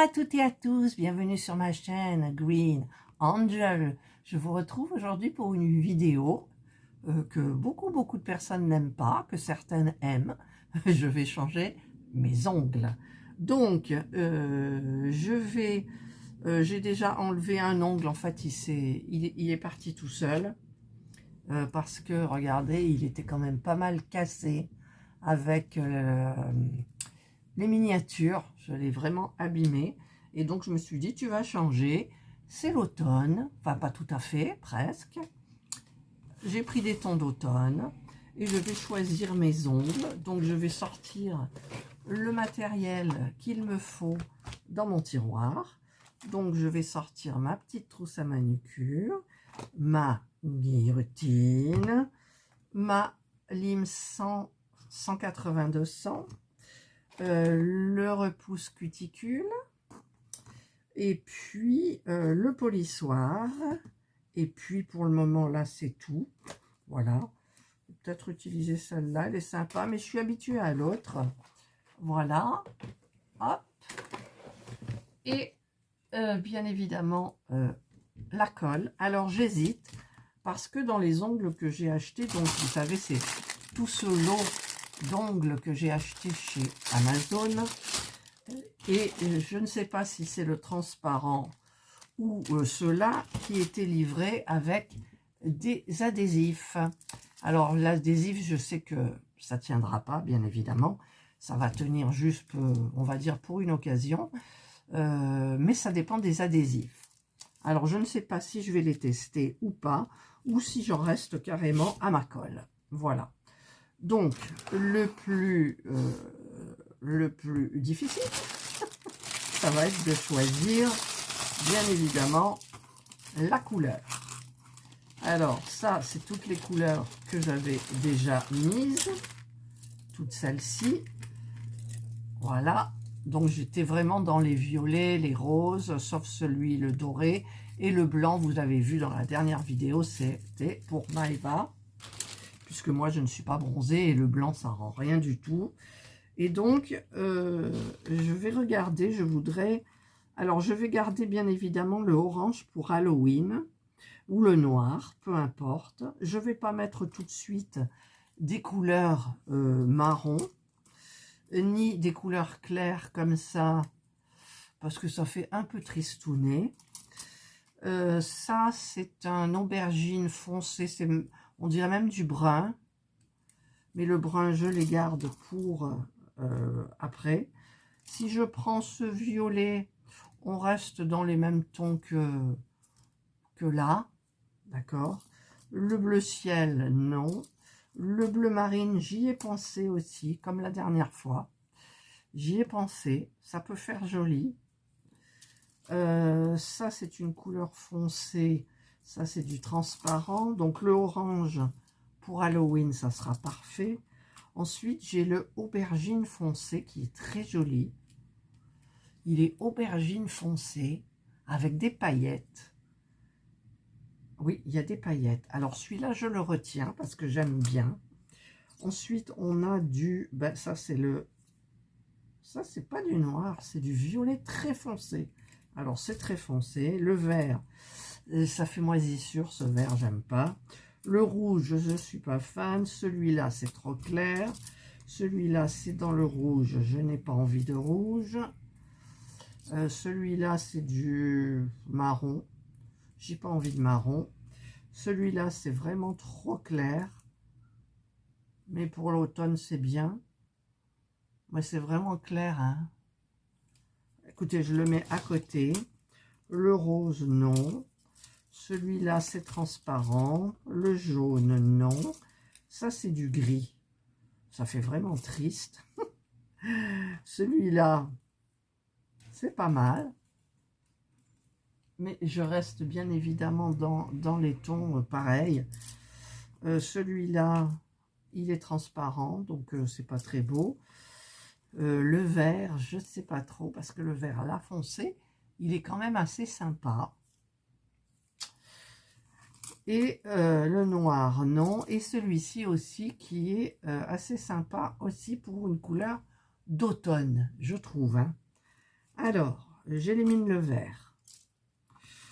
à toutes et à tous, bienvenue sur ma chaîne Green Angel. Je vous retrouve aujourd'hui pour une vidéo que beaucoup de personnes n'aiment pas, que certaines aiment. Je vais changer mes ongles. Donc, j'ai déjà enlevé un ongle, en fait il est parti tout seul. Parce que, regardez, il était quand même pas mal cassé avec les miniatures, je l'ai vraiment abîmé. Et donc, je me suis dit, tu vas changer. C'est l'automne, enfin pas tout à fait, presque. J'ai pris des tons d'automne et je vais choisir mes ongles. Donc, je vais sortir le matériel qu'il me faut dans mon tiroir. Donc, je vais sortir ma petite trousse à manucure, ma guillotine, ma lime 180-200, le repousse cuticule, et puis le polissoir, et puis pour le moment là c'est tout. Voilà, peut-être utiliser celle-là, elle est sympa, mais je suis habituée à l'autre. Voilà, hop, et bien évidemment la colle. Alors j'hésite parce que dans les ongles que j'ai achetés, donc vous savez c'est tout ce lot d'ongles que j'ai acheté chez Amazon, et je ne sais pas si c'est le transparent ou ceux-là qui étaient livrés avec des adhésifs. Alors l'adhésif, je sais que ça tiendra pas, bien évidemment, ça va tenir juste, on va dire, pour une occasion, mais ça dépend des adhésifs. Alors je ne sais pas si je vais les tester ou pas, ou si j'en reste carrément à ma colle. Voilà. Donc, le plus difficile, ça va être de choisir, bien évidemment, la couleur. Alors, ça, c'est toutes les couleurs que j'avais déjà mises. Toutes celles-ci. Voilà. Donc, j'étais vraiment dans les violets, les roses, sauf celui, le doré. Et le blanc, vous avez vu dans la dernière vidéo, c'était pour Maëva. Puisque moi je ne suis pas bronzée et le blanc ça rend rien du tout. Et donc je vais regarder, alors je vais garder bien évidemment le orange pour Halloween ou le noir, peu importe. Je vais pas mettre tout de suite des couleurs marron ni des couleurs claires comme ça parce que ça fait un peu tristounet. Ça c'est un aubergine foncé, on dirait même du brun, mais le brun, je les garde pour après. Si je prends ce violet, on reste dans les mêmes tons que là, d'accord. Le bleu ciel, non. Le bleu marine, j'y ai pensé aussi, comme la dernière fois. J'y ai pensé, ça peut faire joli. Ça, c'est une couleur foncée. Ça, c'est du transparent. Donc, le orange, pour Halloween, ça sera parfait. Ensuite, j'ai le aubergine foncé qui est très joli. Il est aubergine foncé avec des paillettes. Oui, il y a des paillettes. Alors, celui-là, je le retiens parce que j'aime bien. Ensuite, on a du... Ben, ça, c'est le... Ça, c'est pas du noir, c'est du violet très foncé. Alors, c'est très foncé. Le vert, ça fait moisissure, ce vert, j'aime pas. Le rouge, je ne suis pas fan. Celui-là, c'est trop clair. Celui-là, c'est dans le rouge. Je n'ai pas envie de rouge. Celui-là, c'est du marron. J'ai pas envie de marron. Celui-là, c'est vraiment trop clair. Mais pour l'automne, c'est bien. Mais c'est vraiment clair, hein. Écoutez, je le mets à côté. Le rose, non. Celui-là, c'est transparent. Le jaune, non. Ça, c'est du gris. Ça fait vraiment triste. Celui-là, c'est pas mal. Mais je reste bien évidemment dans les tons pareils. Celui-là, il est transparent, donc c'est pas très beau. Le vert, je ne sais pas trop, parce que le vert là foncé, il est quand même assez sympa. Et le noir, non. Et celui-ci aussi, qui est assez sympa aussi pour une couleur d'automne, je trouve. Hein. Alors, j'élimine le vert.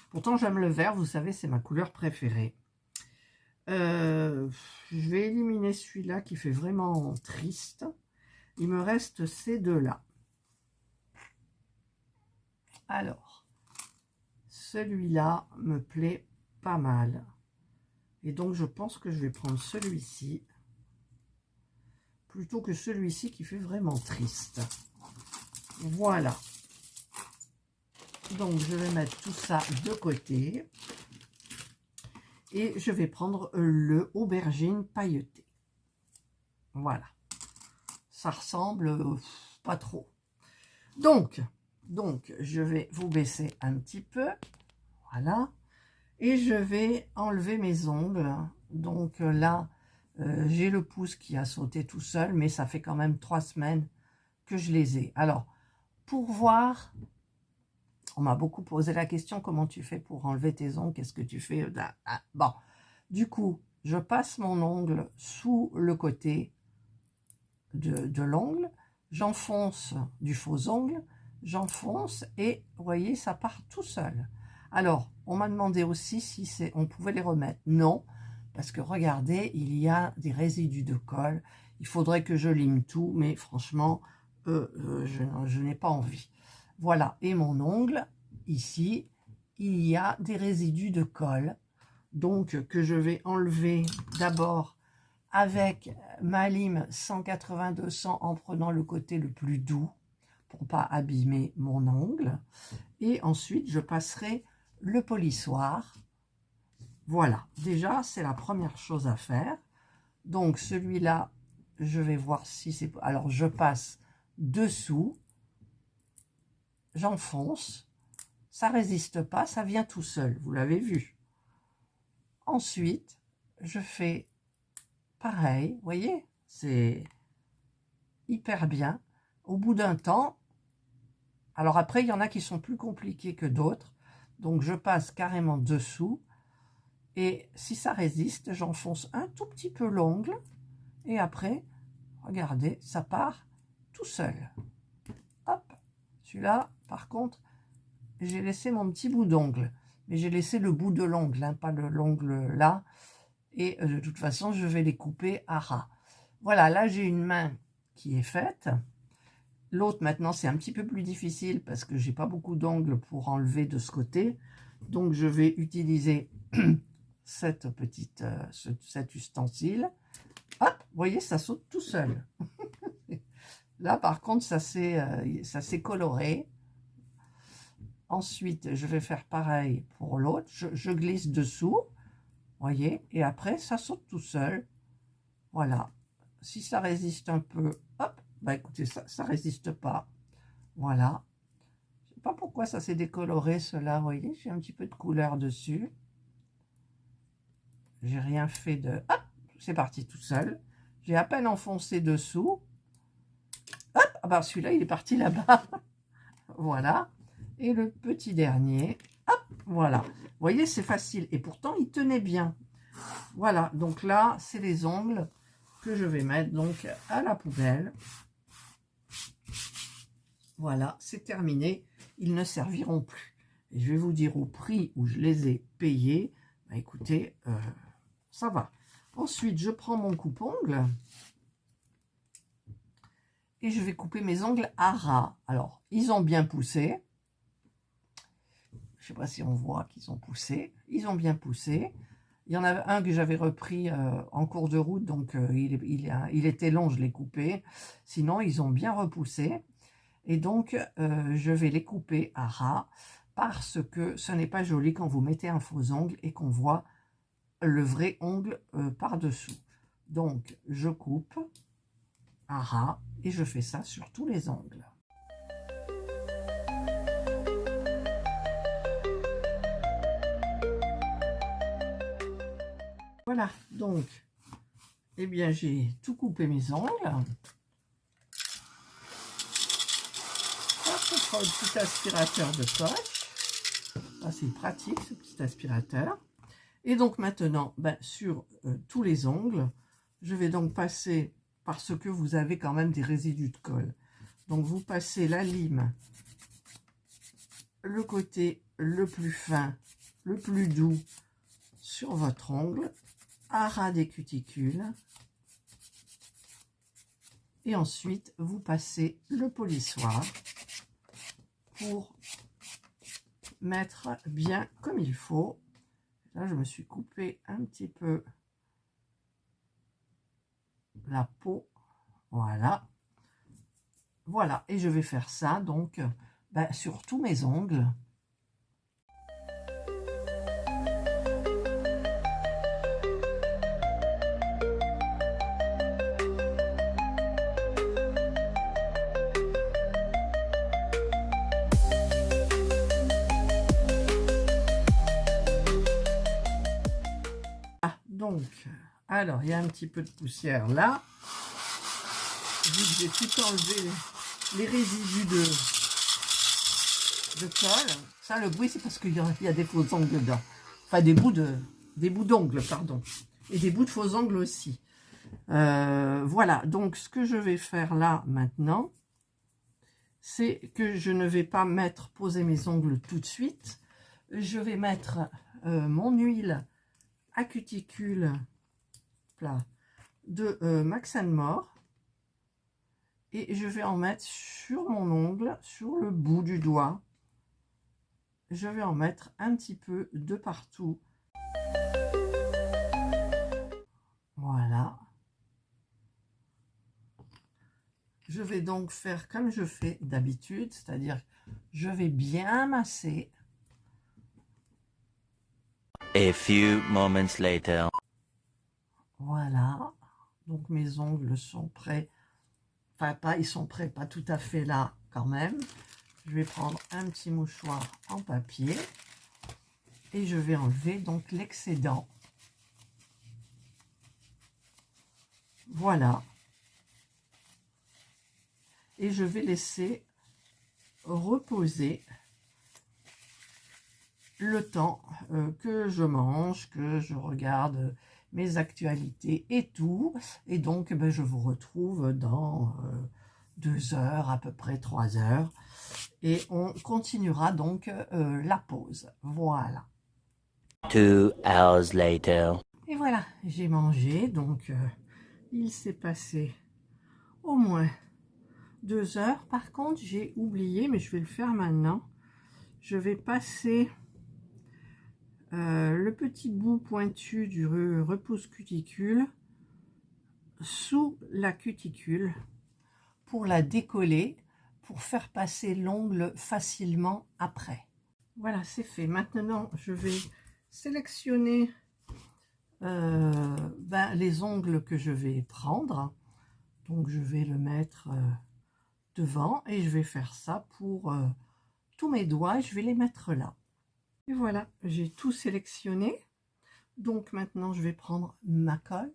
Pourtant, j'aime le vert, vous savez, c'est ma couleur préférée. Je vais éliminer celui-là qui fait vraiment triste. Il me reste ces deux-là. Alors, celui-là me plaît pas mal. Et donc, je pense que je vais prendre celui-ci plutôt que celui-ci qui fait vraiment triste. Voilà. Donc, je vais mettre tout ça de côté. Et je vais prendre le aubergine pailleté. Voilà. Ça ressemble pas trop. Donc, je vais vous baisser un petit peu. Voilà. Et je vais enlever mes ongles. Donc là, j'ai le pouce qui a sauté tout seul, mais ça fait quand même 3 semaines que je les ai. Alors, pour voir, on m'a beaucoup posé la question, comment tu fais pour enlever tes ongles? Qu'est-ce que tu fais? Bon, du coup, je passe mon ongle sous le côté de l'ongle, j'enfonce du faux ongle, j'enfonce et vous voyez, ça part tout seul. Alors, on m'a demandé aussi si on pouvait les remettre. Non, parce que regardez, il y a des résidus de colle. Il faudrait que je lime tout, mais franchement, je n'ai pas envie. Voilà, et mon ongle, ici, il y a des résidus de colle. Donc, que je vais enlever d'abord avec ma lime 180-200 en prenant le côté le plus doux pour pas abîmer mon ongle. Et ensuite, je passerai le polissoir. Voilà, déjà, c'est la première chose à faire. Donc, celui-là, je vais voir si c'est... Alors, je passe dessous, j'enfonce, ça résiste pas, ça vient tout seul, vous l'avez vu. Ensuite, je fais pareil, vous voyez, c'est hyper bien. Au bout d'un temps, alors après, il y en a qui sont plus compliqués que d'autres, donc je passe carrément dessous, et si ça résiste, j'enfonce un tout petit peu l'ongle, et après, regardez, ça part tout seul. Hop, celui-là, par contre, j'ai laissé mon petit bout d'ongle, mais j'ai laissé le bout de l'ongle, hein, pas l'ongle là, et de toute façon, je vais les couper à ras. Voilà, là, j'ai une main qui est faite. L'autre, maintenant, c'est un petit peu plus difficile parce que j'ai pas beaucoup d'ongles pour enlever de ce côté. Donc, je vais utiliser cet ustensile. Hop, vous voyez, ça saute tout seul. Là, par contre, ça s'est coloré. Ensuite, je vais faire pareil pour l'autre. Je glisse dessous, voyez, et après, ça saute tout seul. Voilà. Si ça résiste un peu, hop, bah écoutez, ça résiste pas. Voilà. Je sais pas pourquoi ça s'est décoloré, cela, vous voyez, j'ai un petit peu de couleur dessus. J'ai rien fait de... Hop, c'est parti tout seul. J'ai à peine enfoncé dessous. Hop, ah bah celui-là, il est parti là-bas. Voilà. Et le petit dernier, hop, voilà. Vous voyez, c'est facile. Et pourtant, il tenait bien. Voilà, donc là, c'est les ongles que je vais mettre donc à la poubelle. Voilà, c'est terminé. Ils ne serviront plus. Et je vais vous dire au prix où je les ai payés. Bah, écoutez, ça va. Ensuite, je prends mon coupe-ongle et je vais couper mes ongles à ras. Alors, ils ont bien poussé. Je ne sais pas si on voit qu'ils ont poussé. Ils ont bien poussé. Il y en a un que j'avais repris en cours de route, donc il était long, je l'ai coupé. Sinon, ils ont bien repoussé. Et donc, je vais les couper à ras parce que ce n'est pas joli quand vous mettez un faux ongle et qu'on voit le vrai ongle par-dessous. Donc, je coupe à ras et je fais ça sur tous les ongles. Voilà, donc, eh bien, j'ai tout coupé mes ongles. Ça sera le petit aspirateur de scotch. Ça, c'est pratique, ce petit aspirateur. Et donc, maintenant, ben, sur tous les ongles, je vais donc passer, parce que vous avez quand même des résidus de colle. Donc, vous passez la lime le côté le plus fin, le plus doux sur votre ongle, à ras des cuticules. Et ensuite, vous passez le polissoir pour mettre bien comme il faut. Là, je me suis coupé un petit peu la peau. Voilà. Voilà. Et je vais faire ça, donc, sur tous mes ongles. Donc, alors, il y a un petit peu de poussière là. Vu que j'ai tout enlevé les résidus de colle. Ça, le bruit, c'est parce qu'il y a des faux ongles dedans. Enfin, des bouts d'ongles, pardon. Et des bouts de faux ongles aussi. Voilà, donc ce que je vais faire là, maintenant, c'est que je ne vais pas poser mes ongles tout de suite. Je vais mettre mon huile à cuticule plat de Max & More et je vais en mettre sur mon ongle, sur le bout du doigt. Je vais en mettre un petit peu de partout. Voilà. Je vais donc faire comme je fais d'habitude, c'est-à-dire je vais bien masser. A few moments later. Voilà, donc mes ongles sont prêts. Enfin, pas, ils sont prêts, pas tout à fait là quand même. Je vais prendre un petit mouchoir en papier et je vais enlever donc l'excédent. Voilà. Et je vais laisser reposer le temps que je mange, que je regarde mes actualités et tout. Et donc, je vous retrouve dans 2 heures, à peu près 3 heures. Et on continuera donc la pause. Voilà. 2 hours later. Et voilà, j'ai mangé. Donc, il s'est passé au moins 2 heures. Par contre, j'ai oublié, mais je vais le faire maintenant. Je vais passer le petit bout pointu du repousse cuticule sous la cuticule pour la décoller, pour faire passer l'ongle facilement après. Voilà, c'est fait. Maintenant, je vais sélectionner les ongles que je vais prendre. Donc, je vais le mettre devant et je vais faire ça pour tous mes doigts. Je vais les mettre là. Et voilà, j'ai tout sélectionné. Donc maintenant, je vais prendre ma colle.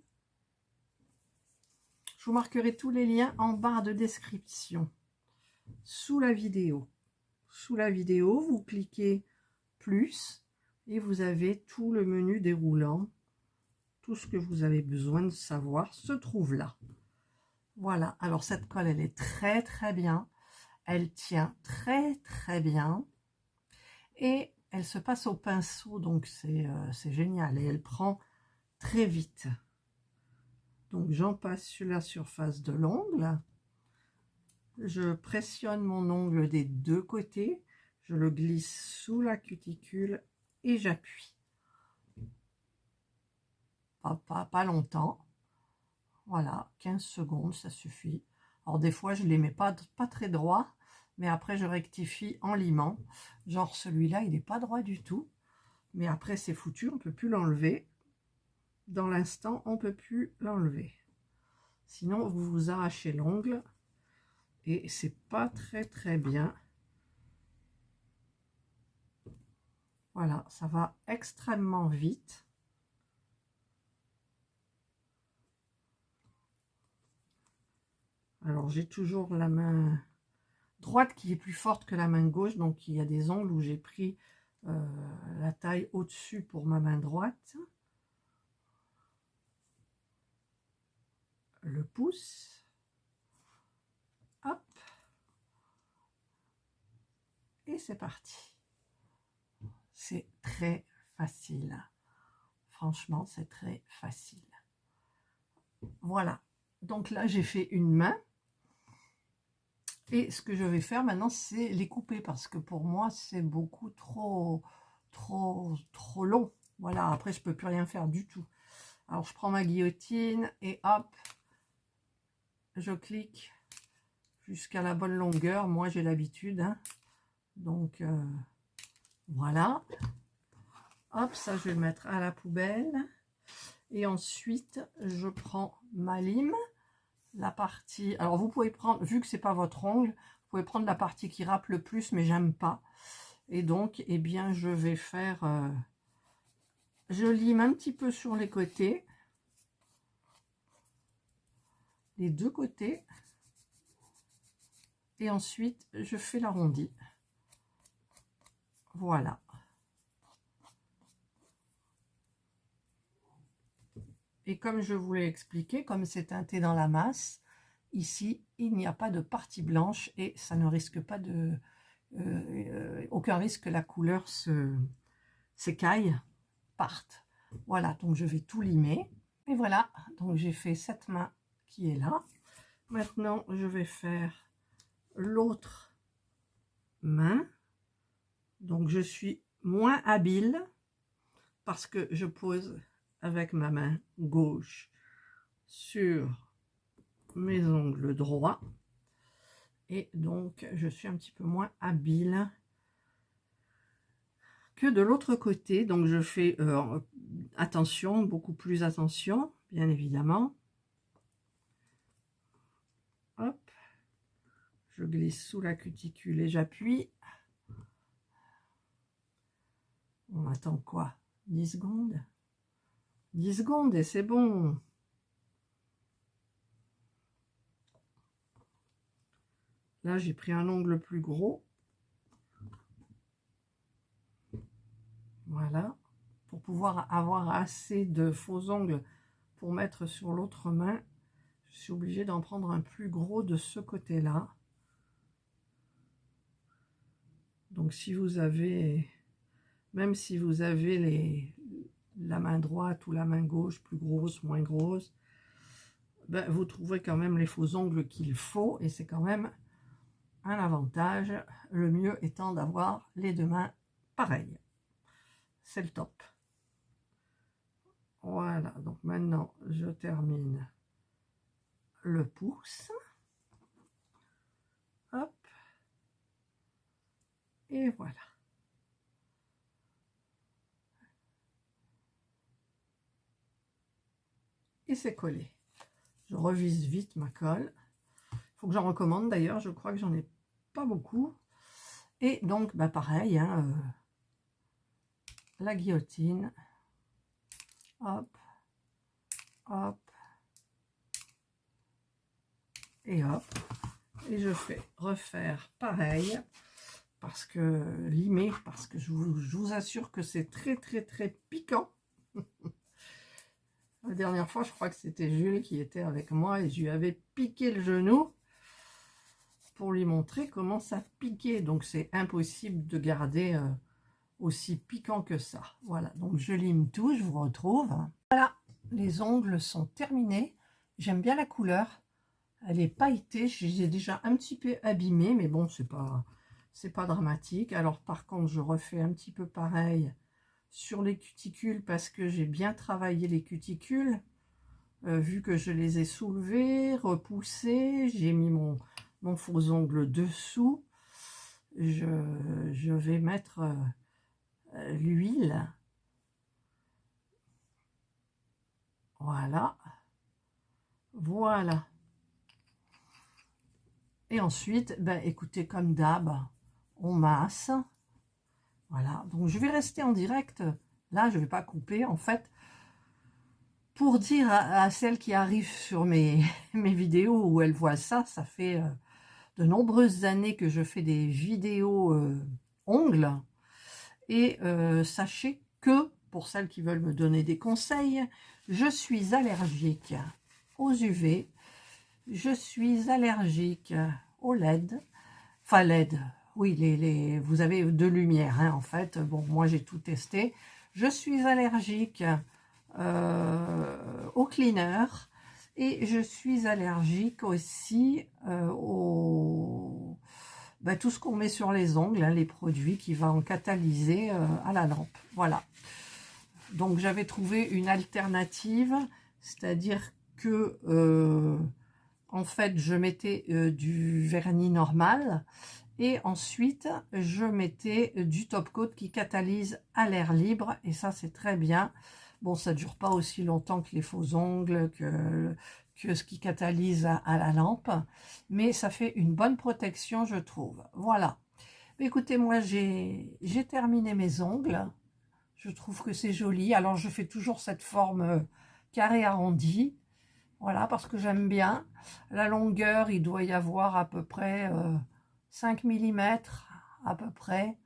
Je vous marquerai tous les liens en barre de description, sous la vidéo. Sous la vidéo, vous cliquez plus et vous avez tout le menu déroulant. Tout ce que vous avez besoin de savoir se trouve là. Voilà, alors cette colle, elle est très très bien. Elle tient très très bien. Et elle se passe au pinceau, donc c'est génial. Et elle prend très vite. Donc j'en passe sur la surface de l'ongle. Je pressionne mon ongle des deux côtés. Je le glisse sous la cuticule et j'appuie. Pas longtemps. Voilà, 15 secondes, ça suffit. Alors des fois, je ne les mets pas très droits, mais après, je rectifie en limant. Genre celui-là, il n'est pas droit du tout. Mais après, c'est foutu, on ne peut plus l'enlever. Dans l'instant, on ne peut plus l'enlever. Sinon, vous vous arrachez l'ongle et c'est pas très très bien. Voilà, ça va extrêmement vite. Alors, j'ai toujours la main droite qui est plus forte que la main gauche, donc il y a des ongles où j'ai pris la taille au-dessus pour ma main droite. Le pouce. Hop. Et c'est parti. C'est très facile. Franchement, c'est très facile. Voilà. Donc là, j'ai fait une main. Et ce que je vais faire maintenant, c'est les couper parce que pour moi, c'est beaucoup trop long. Voilà, après, je peux plus rien faire du tout. Alors, je prends ma guillotine et hop, je clique jusqu'à la bonne longueur. Moi, j'ai l'habitude. Hein. Donc, voilà. Hop, ça, je vais le mettre à la poubelle. Et ensuite, je prends ma lime. La partie, alors vous pouvez prendre, vu que c'est pas votre ongle, vous pouvez prendre la partie qui râpe le plus, mais j'aime pas. Et donc, eh bien, je vais faire, je lime un petit peu sur les côtés, les deux côtés, et ensuite je fais l'arrondi. Voilà. Et comme je vous l'ai expliqué, comme c'est teinté dans la masse, ici, il n'y a pas de partie blanche et ça ne risque pas de... aucun risque que la couleur s'écaille, parte. Voilà, donc je vais tout limer. Et voilà, donc j'ai fait cette main qui est là. Maintenant, je vais faire l'autre main. Donc, je suis moins habile parce que je pose avec ma main gauche sur mes ongles droits et donc je suis un petit peu moins habile que de l'autre côté. Donc je fais attention, beaucoup plus attention, bien évidemment. Hop, je glisse sous la cuticule et j'appuie. On attend quoi? 10 secondes? 10 secondes et c'est bon. Là, j'ai pris un ongle plus gros. Voilà. Pour pouvoir avoir assez de faux ongles pour mettre sur l'autre main, je suis obligée d'en prendre un plus gros de ce côté-là. Donc, si vous avez, même si vous avez la main droite ou la main gauche, plus grosse, moins grosse, ben, vous trouverez quand même les faux ongles qu'il faut et c'est quand même un avantage. Le mieux étant d'avoir les deux mains pareilles. C'est le top. Voilà, donc maintenant je termine le pouce. Hop. Et voilà. Et c'est collé. Je revise vite ma colle. Il faut que j'en recommande d'ailleurs, je crois que j'en ai pas beaucoup. Et donc, bah pareil, hein, la guillotine. Hop, hop, et hop. Et je fais refaire pareil, parce que limer, parce que je vous assure que c'est très piquant. La dernière fois, je crois que c'était Jules qui était avec moi et je lui avais piqué le genou pour lui montrer comment ça piquait. Donc c'est impossible de garder aussi piquant que ça. Voilà, donc je lime tout, je vous retrouve. Voilà, les ongles sont terminés. J'aime bien la couleur. Elle est pailletée, je les ai déjà un petit peu abîmés, mais bon, c'est pas dramatique. Alors par contre, je refais un petit peu pareil sur les cuticules parce que j'ai bien travaillé les cuticules. Vu que je les ai soulevés, repoussés, j'ai mis mon faux ongle dessous. Je vais mettre l'huile. Voilà. Voilà. Et ensuite, ben, écoutez, comme d'hab, on masse. Voilà. Donc, je vais rester en direct. Là, je ne vais pas couper. En fait, pour dire à celles qui arrivent sur mes vidéos où elles voient ça, ça fait de nombreuses années que je fais des vidéos ongles. Et sachez que, pour celles qui veulent me donner des conseils, je suis allergique aux UV. Je suis allergique au LED, enfin LED, oui, vous avez deux lumières, hein, en fait. Bon, moi, j'ai tout testé. Je suis allergique au cleaner et je suis allergique aussi au... Ben, tout ce qu'on met sur les ongles, hein, les produits qui vont catalyser à la lampe. Voilà. Donc, j'avais trouvé une alternative, c'est-à-dire que... en fait, je mettais du vernis normal et ensuite, je mettais du top coat qui catalyse à l'air libre et ça, c'est très bien. Bon, ça ne dure pas aussi longtemps que les faux ongles, que ce qui catalyse à la lampe, mais ça fait une bonne protection, je trouve. Voilà. Écoutez, moi, j'ai terminé mes ongles. Je trouve que c'est joli. Alors, je fais toujours cette forme carré arrondi. Voilà, parce que j'aime bien. La longueur, il doit y avoir à peu près 5 mm, à peu près.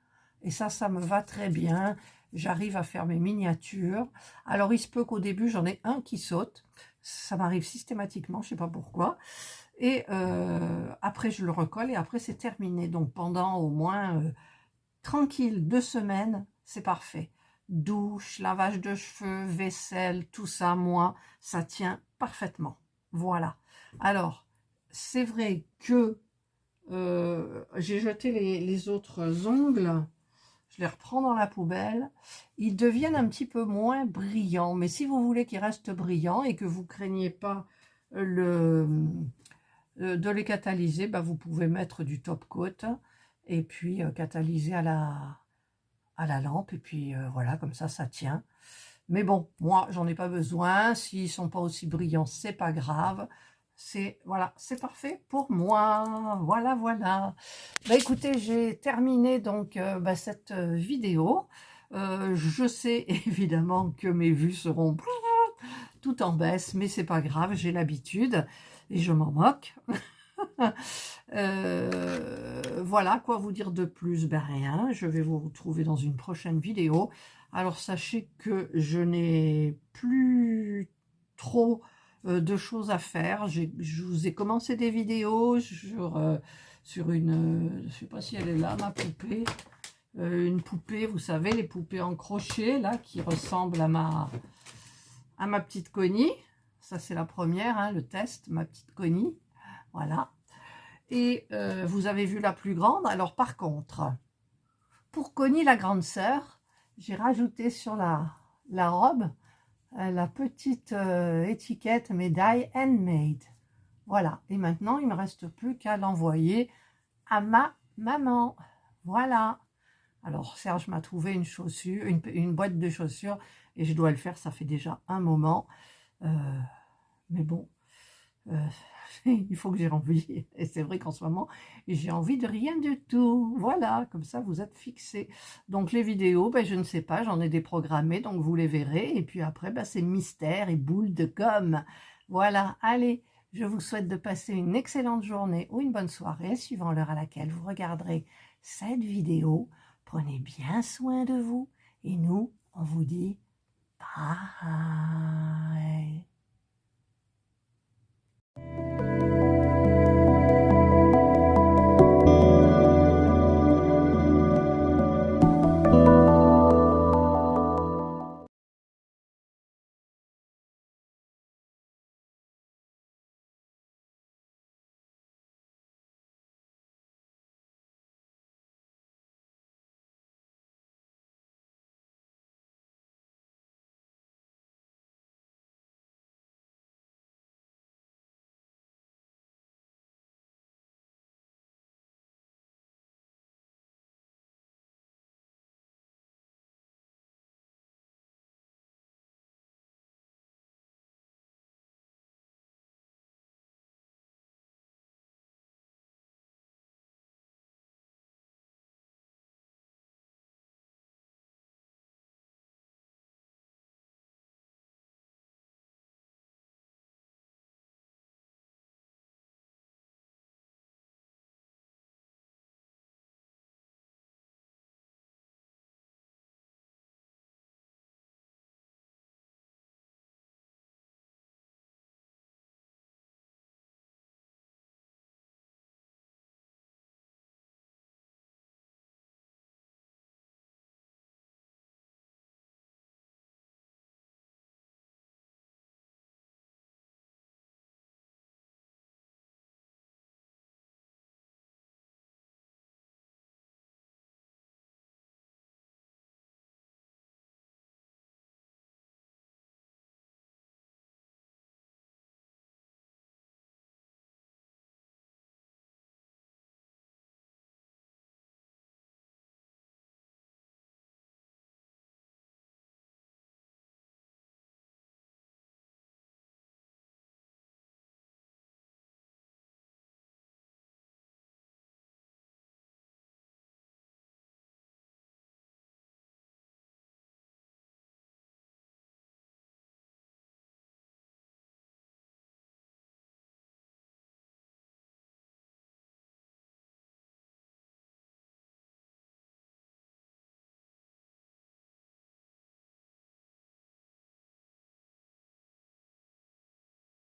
Et ça me va très bien. J'arrive à faire mes miniatures. Alors, il se peut qu'au début, j'en ai un qui saute. Ça m'arrive systématiquement, je ne sais pas pourquoi. Et après, je le recolle et après, c'est terminé. Donc, pendant au moins, tranquille, 2 semaines, c'est parfait. Douche, lavage de cheveux, vaisselle, tout ça, moi, ça tient parfaitement. Voilà. Alors, c'est vrai que j'ai jeté les autres ongles. Je les reprends dans la poubelle. Ils deviennent un petit peu moins brillants. Mais si vous voulez qu'ils restent brillants et que vous ne craignez pas de les catalyser, bah, vous pouvez mettre du top coat et puis catalyser à la lampe. Et puis voilà, comme ça tient. Mais bon, moi, j'en ai pas besoin. S'ils sont pas aussi brillants, c'est pas grave. Voilà, c'est parfait pour moi. Voilà, voilà. Bah, écoutez, j'ai terminé donc cette vidéo. Je sais évidemment que mes vues seront tout en baisse, mais c'est pas grave, j'ai l'habitude et je m'en moque. Voilà, quoi vous dire de plus? Ben rien, je vais vous retrouver dans une prochaine vidéo. Alors sachez que je n'ai plus trop de choses à faire. Je vous ai commencé des vidéos sur une... je sais pas si elle est là, ma poupée. Une poupée, vous savez, les poupées en crochet, là, qui ressemblent à ma petite Connie. Ça, c'est la première, hein, le test, ma petite Connie. Voilà. Et vous avez vu la plus grande. Alors par contre, pour Connie la grande sœur, j'ai rajouté sur la robe la petite étiquette médaille handmade. Voilà. Et maintenant, il ne me reste plus qu'à l'envoyer à ma maman. Voilà. Alors Serge m'a trouvé une chaussure, une boîte de chaussures et je dois le faire. Ça fait déjà un moment. Mais bon. Il faut que j'ai envie, et c'est vrai qu'en ce moment, j'ai envie de rien du tout. Voilà, comme ça, vous êtes fixés. Donc, les vidéos, ben, je ne sais pas, j'en ai déprogrammées, donc vous les verrez. Et puis après, ben, c'est mystère et boule de gomme. Voilà, allez, je vous souhaite de passer une excellente journée ou une bonne soirée, suivant l'heure à laquelle vous regarderez cette vidéo. Prenez bien soin de vous, et nous, on vous dit bye.